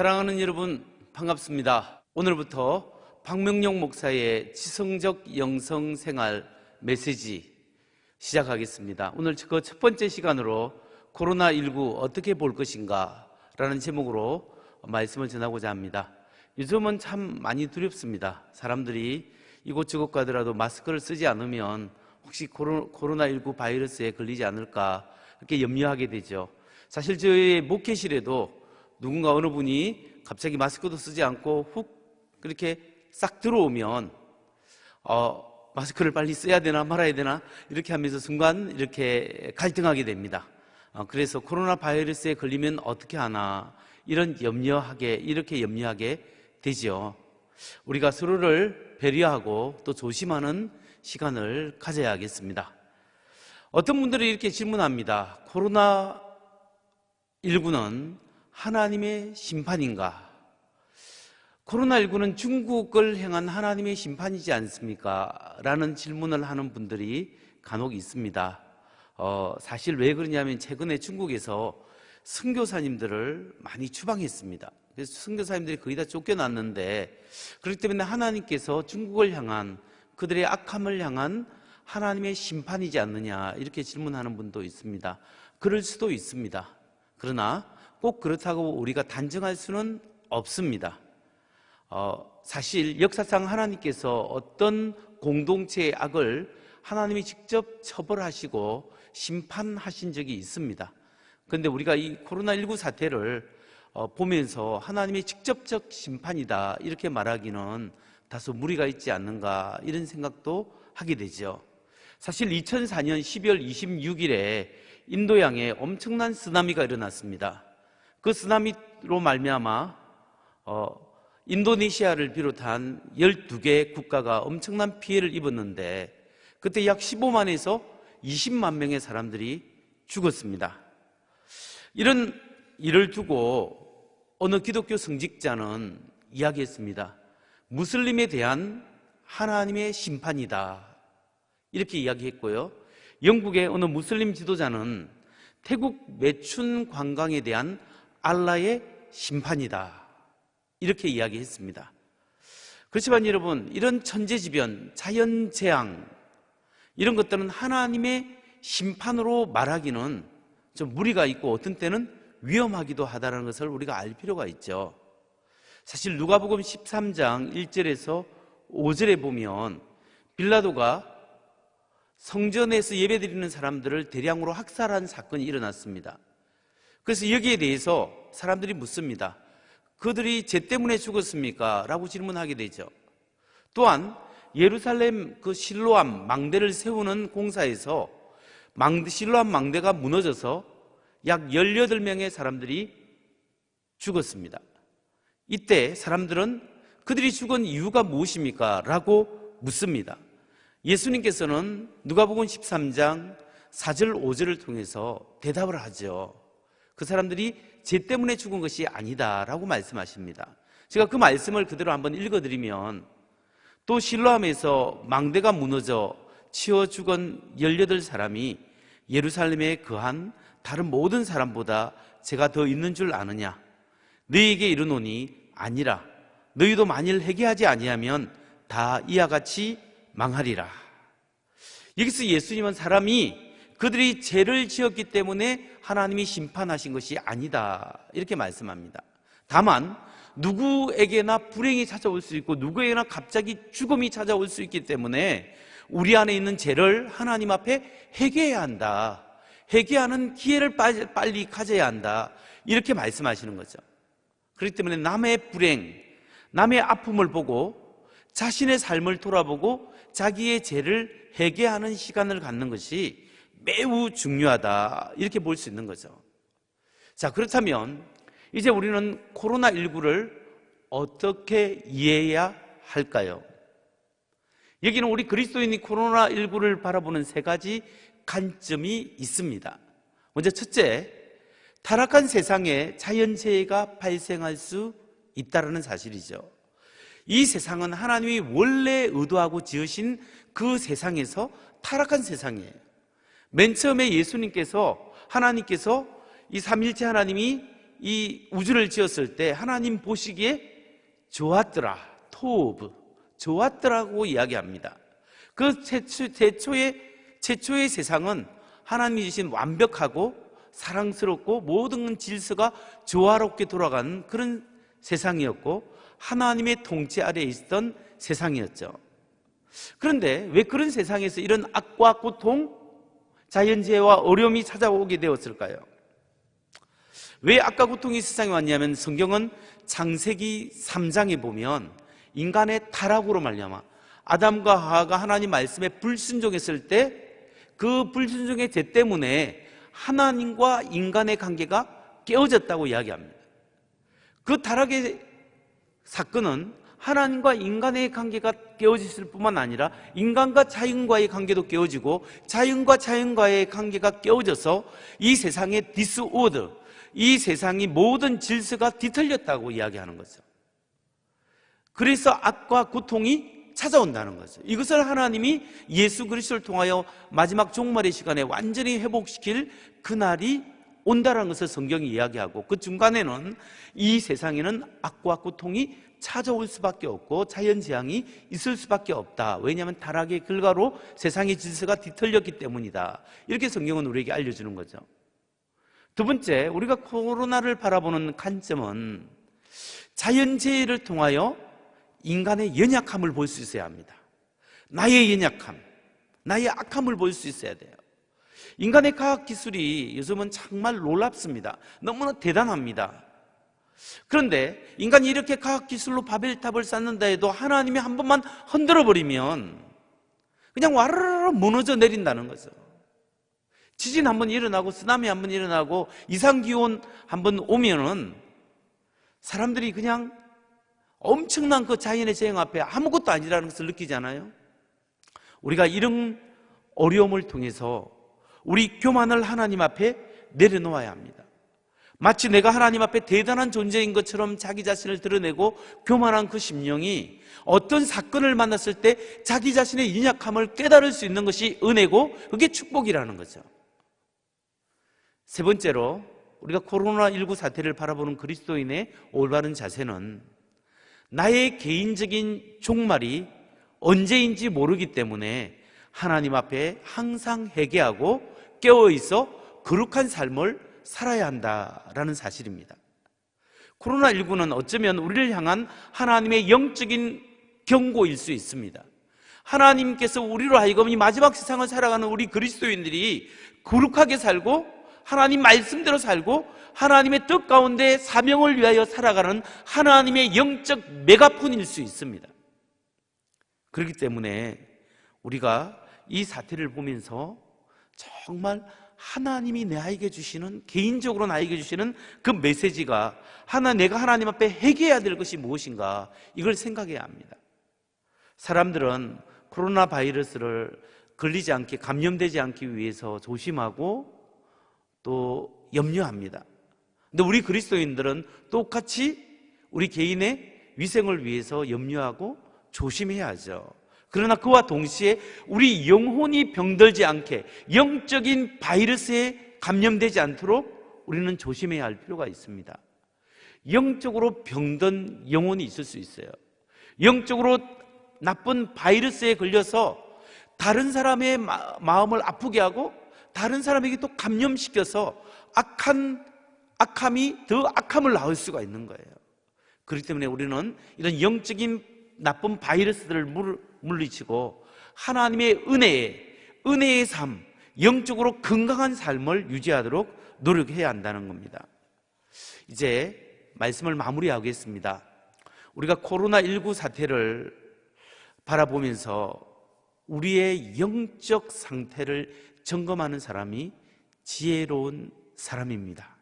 사랑하는 여러분, 반갑습니다. 오늘부터 박명용 목사의 지성적 영성생활 메시지 시작하겠습니다. 오늘 그 첫 번째 시간으로 코로나19 어떻게 볼 것인가 라는 제목으로 말씀을 전하고자 합니다. 요즘은 참 많이 두렵습니다. 사람들이 이곳저곳 가더라도 마스크를 쓰지 않으면 혹시 코로나19 바이러스에 걸리지 않을까 이렇게 염려하게 되죠. 사실 저희 목회실에도 누군가 어느 분이 갑자기 마스크도 쓰지 않고 훅 그렇게 싹 들어오면 마스크를 빨리 써야 되나 말아야 되나 이렇게 하면서 순간 이렇게 갈등하게 됩니다. 그래서 코로나 바이러스에 걸리면 어떻게 하나 이렇게 염려하게 되죠. 우리가 서로를 배려하고 또 조심하는 시간을 가져야겠습니다. 어떤 분들이 이렇게 질문합니다. 코로나19는 하나님의 심판인가? 코로나19는 중국을 향한 하나님의 심판이지 않습니까? 라는 질문을 하는 분들이 간혹 있습니다. 사실 왜 그러냐면 최근에 중국에서 선교사님들을 많이 추방했습니다. 그래서 선교사님들이 거의 다 쫓겨났는데, 그렇기 때문에 하나님께서 중국을 향한 그들의 악함을 향한 하나님의 심판이지 않느냐 이렇게 질문하는 분도 있습니다. 그럴 수도 있습니다. 그러나 꼭 그렇다고 우리가 단정할 수는 없습니다. 사실 역사상 하나님께서 어떤 공동체의 악을 하나님이 직접 처벌하시고 심판하신 적이 있습니다. 그런데 우리가 이 코로나19 사태를 보면서 하나님의 직접적 심판이다 이렇게 말하기는 다소 무리가 있지 않는가 이런 생각도 하게 되죠. 사실 2004년 12월 26일에 인도양에 엄청난 쓰나미가 일어났습니다. 그 쓰나미로 말미암아 인도네시아를 비롯한 12개 국가가 엄청난 피해를 입었는데, 그때 약 15만에서 20만 명의 사람들이 죽었습니다. 이런 일을 두고 어느 기독교 성직자는 이야기했습니다. 무슬림에 대한 하나님의 심판이다 이렇게 이야기했고요. 영국의 어느 무슬림 지도자는 태국 매춘 관광에 대한 알라의 심판이다 이렇게 이야기했습니다. 그렇지만 여러분, 이런 천재지변, 자연재앙 이런 것들은 하나님의 심판으로 말하기는 좀 무리가 있고 어떤 때는 위험하기도 하다는 것을 우리가 알 필요가 있죠. 사실 누가복음 13장 1절에서 5절에 보면 빌라도가 성전에서 예배드리는 사람들을 대량으로 학살한 사건이 일어났습니다. 그래서 여기에 대해서 사람들이 묻습니다. 그들이 죄 때문에 죽었습니까? 라고 질문하게 되죠. 또한 예루살렘 그 실로암 망대를 세우는 공사에서 실로암 망대가 무너져서 약 18명의 사람들이 죽었습니다. 이때 사람들은 그들이 죽은 이유가 무엇입니까? 라고 묻습니다. 예수님께서는 누가복음 13장 4절 5절을 통해서 대답을 하죠. 그 사람들이 죄 때문에 죽은 것이 아니다 라고 말씀하십니다. 제가 그 말씀을 그대로 한번 읽어드리면, 또 실로암에서 망대가 무너져 치워 죽은 18사람이 예루살렘에 거한 다른 모든 사람보다 죄가 더 있는 줄 아느냐? 너희에게 이르노니 아니라 너희도 만일 회개하지 아니하면 다 이와 같이 망하리라. 여기서 예수님은 사람이 그들이 죄를 지었기 때문에 하나님이 심판하신 것이 아니다 이렇게 말씀합니다. 다만 누구에게나 불행이 찾아올 수 있고 누구에게나 갑자기 죽음이 찾아올 수 있기 때문에 우리 안에 있는 죄를 하나님 앞에 회개해야 한다, 회개하는 기회를 빨리 가져야 한다 이렇게 말씀하시는 거죠. 그렇기 때문에 남의 불행, 남의 아픔을 보고 자신의 삶을 돌아보고 자기의 죄를 회개하는 시간을 갖는 것이 매우 중요하다 이렇게 볼 수 있는 거죠. 자, 그렇다면 이제 우리는 코로나19를 어떻게 이해해야 할까요? 여기는 우리 그리스도인이 코로나19를 바라보는 세 가지 관점이 있습니다. 먼저 첫째, 타락한 세상에 자연재해가 발생할 수 있다는 사실이죠. 이 세상은 하나님이 원래 의도하고 지으신 그 세상에서 타락한 세상이에요. 맨 처음에 예수님께서, 하나님께서 이 삼일체 하나님이 이 우주를 지었을 때 하나님 보시기에 좋았더라, 토브, 좋았더라고 이야기합니다. 그 최초의 세상은 하나님이 주신 완벽하고 사랑스럽고 모든 질서가 조화롭게 돌아가는 그런 세상이었고 하나님의 통치 아래에 있었던 세상이었죠. 그런데 왜 그런 세상에서 이런 악과 고통, 자연재해와 어려움이 찾아오게 되었을까요? 왜 악과 고통이 세상에 왔냐면 성경은 창세기 3장에 보면 인간의 타락으로 말미암아 아담과 하와가 하나님 말씀에 불순종했을 때 그 불순종의 죄 때문에 하나님과 인간의 관계가 깨어졌다고 이야기합니다. 그 타락의 사건은 하나님과 인간의 관계가 깨어졌을 뿐만 아니라 인간과 자연과의 관계도 깨어지고 자연과 자연과의 관계가 깨어져서 이 세상의 디스오더, 이 세상의 모든 질서가 뒤틀렸다고 이야기하는 거죠. 그래서 악과 고통이 찾아온다는 거죠. 이것을 하나님이 예수 그리스도를 통하여 마지막 종말의 시간에 완전히 회복시킬 그날이 온다는 것을 성경이 이야기하고 그 중간에는 이 세상에는 악과 고통이 찾아올 수밖에 없고 자연재앙이 있을 수밖에 없다. 왜냐하면 타락의 결과로 세상의 질서가 뒤틀렸기 때문이다. 이렇게 성경은 우리에게 알려주는 거죠. 두 번째, 우리가 코로나를 바라보는 관점은 자연재해를 통하여 인간의 연약함을 볼 수 있어야 합니다. 나의 연약함, 나의 악함을 볼 수 있어야 돼요. 인간의 과학기술이 요즘은 정말 놀랍습니다. 너무나 대단합니다. 그런데 인간이 이렇게 과학기술로 바벨탑을 쌓는다 해도 하나님이 한 번만 흔들어버리면 그냥 와르르 무너져 내린다는 거죠. 지진 한번 일어나고 쓰나미 한번 일어나고 이상기온 한번 오면은 사람들이 그냥 엄청난 그 자연의 재앙 앞에 아무것도 아니라는 것을 느끼잖아요. 우리가 이런 어려움을 통해서 우리 교만을 하나님 앞에 내려놓아야 합니다. 마치 내가 하나님 앞에 대단한 존재인 것처럼 자기 자신을 드러내고 교만한 그 심령이 어떤 사건을 만났을 때 자기 자신의 연약함을 깨달을 수 있는 것이 은혜고 그게 축복이라는 거죠. 세 번째로 우리가 코로나19 사태를 바라보는 그리스도인의 올바른 자세는 나의 개인적인 종말이 언제인지 모르기 때문에 하나님 앞에 항상 회개하고 깨어있어 거룩한 삶을 살아야 한다라는 사실입니다. 코로나19는 어쩌면 우리를 향한 하나님의 영적인 경고일 수 있습니다. 하나님께서 우리로 하여금 이 마지막 세상을 살아가는 우리 그리스도인들이 거룩하게 살고 하나님 말씀대로 살고 하나님의 뜻 가운데 사명을 위하여 살아가는 하나님의 영적 메가폰일 수 있습니다. 그렇기 때문에 우리가 이 사태를 보면서 정말 하나님이 나에게 주시는, 개인적으로 나에게 주시는 그 메시지가 내가 하나님 앞에 회개해야 될 것이 무엇인가, 이걸 생각해야 합니다. 사람들은 코로나 바이러스를 걸리지 않게, 감염되지 않기 위해서 조심하고 또 염려합니다. 근데 우리 그리스도인들은 똑같이 우리 개인의 위생을 위해서 염려하고 조심해야 하죠. 그러나 그와 동시에 우리 영혼이 병들지 않게, 영적인 바이러스에 감염되지 않도록 우리는 조심해야 할 필요가 있습니다. 영적으로 병든 영혼이 있을 수 있어요. 영적으로 나쁜 바이러스에 걸려서 다른 사람의 마음을 아프게 하고 다른 사람에게 또 감염시켜서 악함이 더 악함을 낳을 수가 있는 거예요. 그렇기 때문에 우리는 이런 영적인 나쁜 바이러스들을 물리치고 하나님의 은혜의 삶, 영적으로 건강한 삶을 유지하도록 노력해야 한다는 겁니다. 이제 말씀을 마무리하겠습니다. 우리가 코로나19 사태를 바라보면서 우리의 영적 상태를 점검하는 사람이 지혜로운 사람입니다.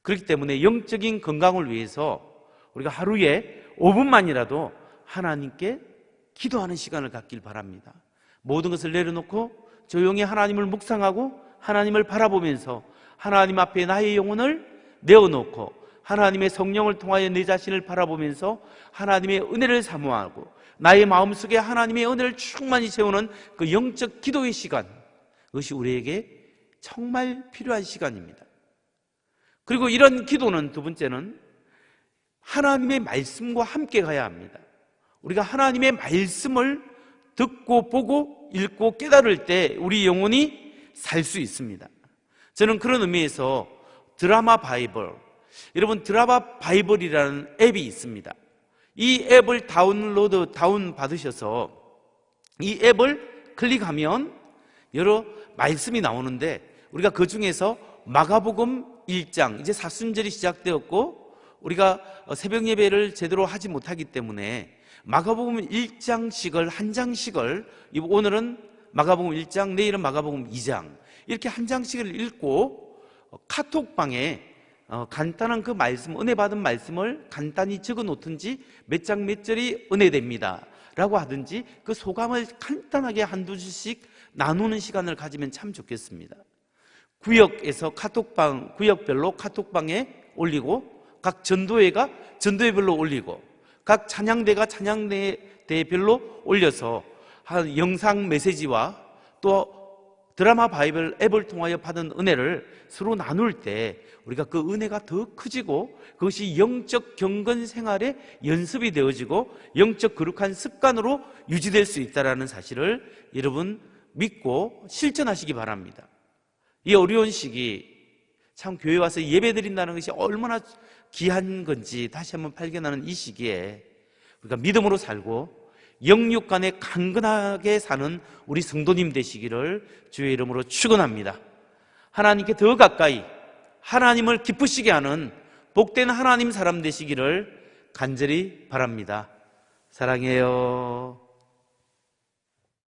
그렇기 때문에 영적인 건강을 위해서 우리가 하루에 5분만이라도 하나님께 기도하는 시간을 갖길 바랍니다. 모든 것을 내려놓고 조용히 하나님을 묵상하고 하나님을 바라보면서 하나님 앞에 나의 영혼을 내어놓고 하나님의 성령을 통하여 내 자신을 바라보면서 하나님의 은혜를 사모하고 나의 마음속에 하나님의 은혜를 충만히 채우는 그 영적 기도의 시간, 그것이 우리에게 정말 필요한 시간입니다. 그리고 이런 기도는 두 번째는 하나님의 말씀과 함께 가야 합니다. 우리가 하나님의 말씀을 듣고 보고 읽고 깨달을 때 우리 영혼이 살 수 있습니다. 저는 그런 의미에서 드라마 바이블, 여러분 드라마 바이블이라는 앱이 있습니다. 이 앱을 다운 받으셔서 이 앱을 클릭하면 여러 말씀이 나오는데 우리가 그 중에서 마가복음 1장, 이제 사순절이 시작되었고 우리가 새벽 예배를 제대로 하지 못하기 때문에 마가복음 1장씩을 한 장씩을, 오늘은 마가복음 1장, 내일은 마가복음 2장 이렇게 한 장씩을 읽고 카톡방에 간단한 그 말씀, 은혜 받은 말씀을 간단히 적어 놓든지 몇 장 몇 절이 은혜됩니다 라고 하든지 그 소감을 간단하게 한두 줄씩 나누는 시간을 가지면 참 좋겠습니다. 구역에서 카톡방, 구역별로 카톡방에 올리고 각 전도회가 전도회별로 올리고 각 찬양대가 찬양대별로 올려서 한 영상 메시지와 또 드라마 바이블 앱을 통하여 받은 은혜를 서로 나눌 때 우리가 그 은혜가 더 커지고 그것이 영적 경건 생활의 연습이 되어지고 영적 거룩한 습관으로 유지될 수 있다는 사실을 여러분 믿고 실천하시기 바랍니다. 이 어려운 시기 참 교회 와서 예배 드린다는 것이 얼마나 귀한 건지 다시 한번 발견하는 이 시기에 우리가 믿음으로 살고 영육 간에 강건하게 사는 우리 성도님 되시기를 주의 이름으로 축원합니다. 하나님께 더 가까이 하나님을 기쁘시게 하는 복된 하나님 사람 되시기를 간절히 바랍니다. 사랑해요.